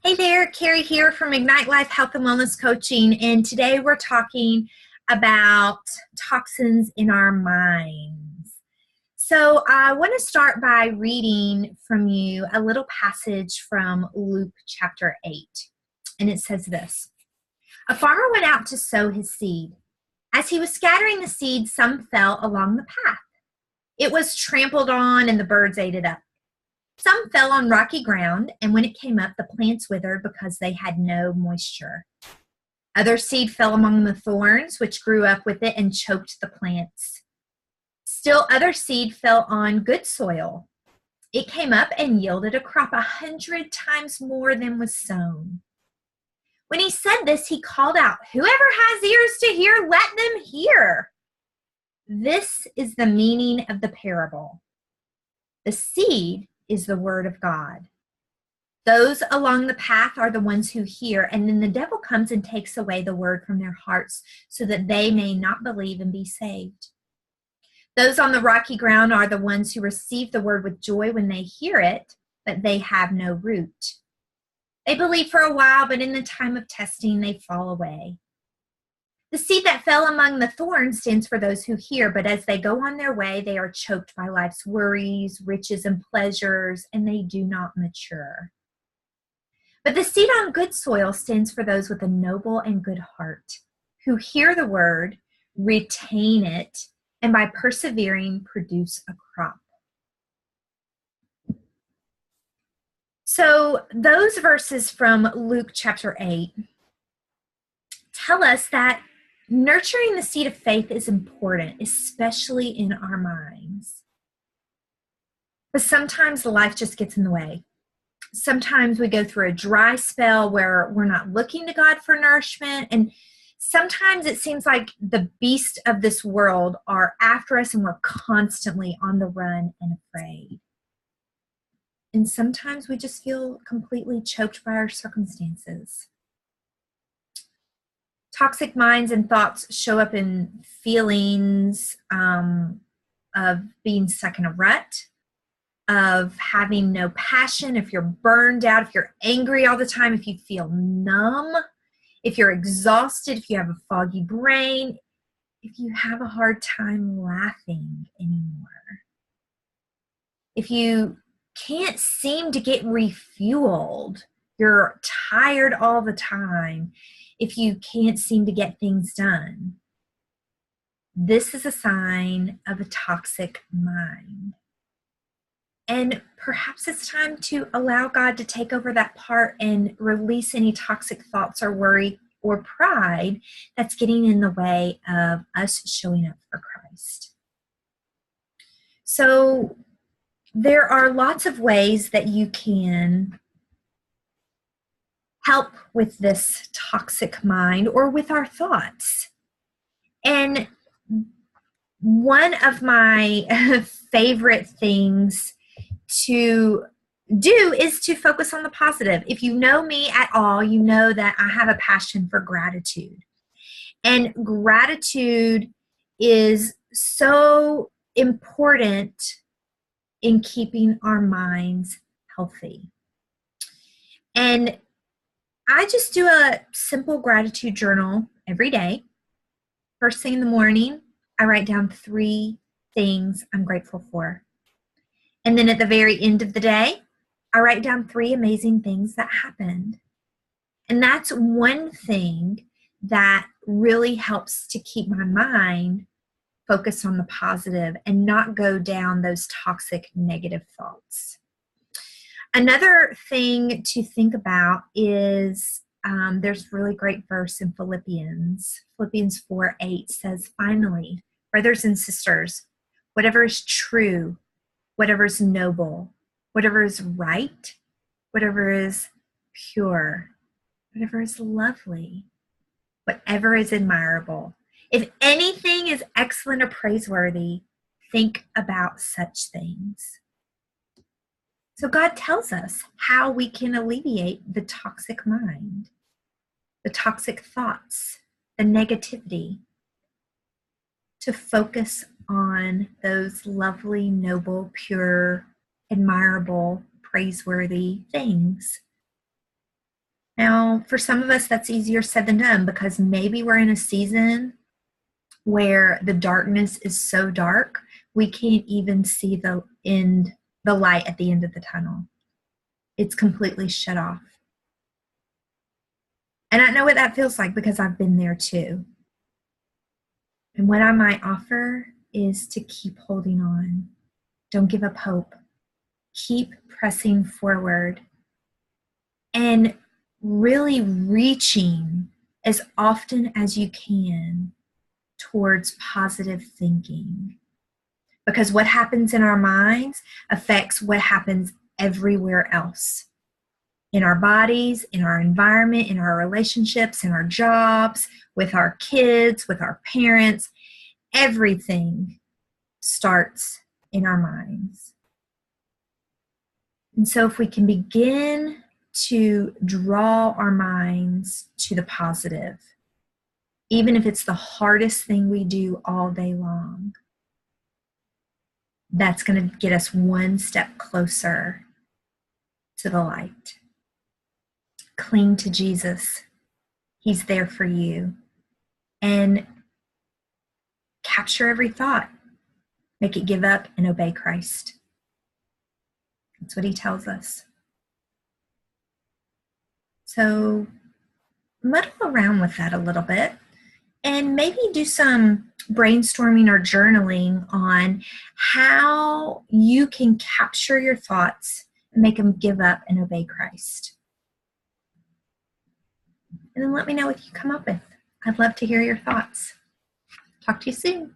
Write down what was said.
Hey there, Carrie here from Ignite Life Health and Wellness Coaching, and today we're talking about toxins in our minds. So I want to start by reading from you a little passage from Luke chapter 8, and it says this. A farmer went out to sow his seed. As he was scattering the seed, some fell along the path. It was trampled on and the birds ate it up. Some fell on rocky ground, and when it came up, the plants withered because they had no moisture. Other seed fell among the thorns, which grew up with it and choked the plants. Still other seed fell on good soil. It came up and yielded a crop 100 times more than was sown. When he said this, he called out, "Whoever has ears to hear, let them hear." This is the meaning of the parable. The seed is the word of God. Those along the path are the ones who hear, and then the devil comes and takes away the word from their hearts so that they may not believe and be saved. Those on the rocky ground are the ones who receive the word with joy when they hear it, but they have no root. They believe for a while, but in the time of testing, they fall away. The seed that fell among the thorns stands for those who hear, but as they go on their way, they are choked by life's worries, riches, and pleasures, and they do not mature. But the seed on good soil stands for those with a noble and good heart, who hear the word, retain it, and by persevering, produce a crop. So those verses from Luke chapter 8 tell us that nurturing the seed of faith is important, especially in our minds. But sometimes life just gets in the way. Sometimes we go through a dry spell where we're not looking to God for nourishment. And sometimes it seems like the beasts of this world are after us and we're constantly on the run and afraid. And sometimes we just feel completely choked by our circumstances. Toxic minds and thoughts show up in feelings of being stuck in a rut, of having no passion, if you're burned out, if you're angry all the time, if you feel numb, if you're exhausted, if you have a foggy brain, if you have a hard time laughing anymore, if you can't seem to get refueled, you're tired all the time, if you can't seem to get things done, this is a sign of a toxic mind. And perhaps it's time to allow God to take over that part and release any toxic thoughts or worry or pride that's getting in the way of us showing up for Christ. So there are lots of ways that you can help with this toxic mind or with our thoughts. And one of my favorite things to do is to focus on the positive. If you know me at all, you know that I have a passion for gratitude. And gratitude is so important in keeping our minds healthy. And I just do a simple gratitude journal every day. First thing in the morning, I write down 3 things I'm grateful for. And then at the very end of the day, I write down 3 amazing things that happened. And that's one thing that really helps to keep my mind focused on the positive and not go down those toxic negative thoughts. Another thing to think about is there's a really great verse in Philippians. Philippians 4:8 says, "Finally, brothers and sisters, whatever is true, whatever is noble, whatever is right, whatever is pure, whatever is lovely, whatever is admirable, if anything is excellent or praiseworthy, think about such things." So God tells us how we can alleviate the toxic mind, the toxic thoughts, the negativity, to focus on those lovely, noble, pure, admirable, praiseworthy things. Now, for some of us, that's easier said than done because maybe we're in a season where the darkness is so dark, we can't even see the light at the end of the tunnel. It's completely shut off. And I know what that feels like because I've been there too. And what I might offer is to keep holding on. Don't give up hope. Keep pressing forward and really reaching as often as you can towards positive thinking. Because what happens in our minds affects what happens everywhere else. In our bodies, in our environment, in our relationships, in our jobs, with our kids, with our parents. Everything starts in our minds. And so if we can begin to draw our minds to the positive, even if it's the hardest thing we do all day long, that's going to get us one step closer to the light. Cling to Jesus. He's there for you. And capture every thought. Make it give up and obey Christ. That's what he tells us. So muddle around with that a little bit and maybe do some brainstorming or journaling on how you can capture your thoughts and make them give up and obey Christ. And then let me know what you come up with. I'd love to hear your thoughts. Talk to you soon.